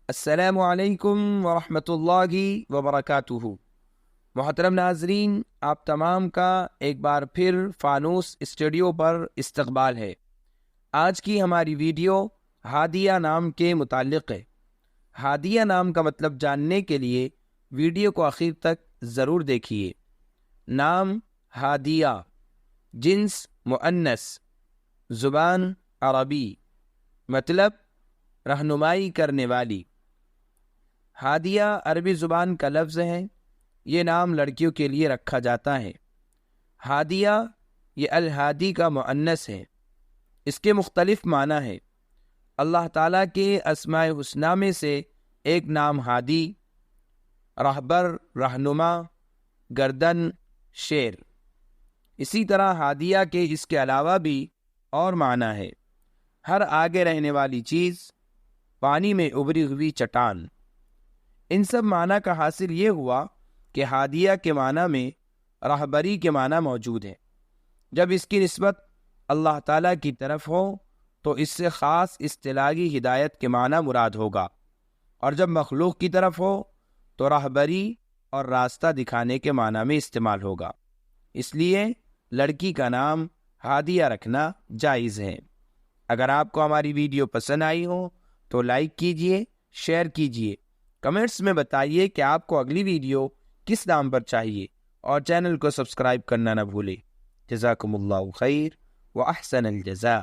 السلام علیکم ورحمۃ اللہ وبرکاتہ۔ محترم ناظرین، آپ تمام کا ایک بار پھر فانوس اسٹوڈیو پر استقبال ہے۔ آج کی ہماری ویڈیو ہادیہ نام کے متعلق ہے۔ ہادیہ نام کا مطلب جاننے کے لیے ویڈیو کو آخر تک ضرور دیکھیے۔ نام ہادیہ، جنس مؤنث، زبان عربی، مطلب رہنمائی کرنے والی۔ ہادیہ عربی زبان کا لفظ ہے۔ یہ نام لڑکیوں کے لیے رکھا جاتا ہے۔ ہادیہ یہ الہادی کا مؤنث ہے۔ اس کے مختلف معنی ہیں۔ اللہ تعالیٰ کے اسماء الحسنی میں سے ایک نام ہادی، رہبر، رہنما، گردن، شیر۔ اسی طرح ہادیہ کے اس کے علاوہ بھی اور معنی ہے۔ ہر آگے رہنے والی چیز، پانی میں ابری ہوئی چٹان۔ ان سب معنی کا حاصل یہ ہوا کہ ہادیہ کے معنی میں رہبری کے معنی موجود ہے۔ جب اس کی نسبت اللہ تعالیٰ کی طرف ہو تو اس سے خاص اصطلاحی ہدایت کے معنی مراد ہوگا، اور جب مخلوق کی طرف ہو تو رہبری اور راستہ دکھانے کے معنی میں استعمال ہوگا۔ اس لیے لڑکی کا نام ہادیہ رکھنا جائز ہے۔ اگر آپ کو ہماری ویڈیو پسند آئی ہو تو لائک کیجئے، شیئر کیجئے، کمنٹس میں بتائیے کہ آپ کو اگلی ویڈیو کس نام پر چاہیے، اور چینل کو سبسکرائب کرنا نہ بھولیں۔ جزاکم اللہ خیر و احسن الجزاء۔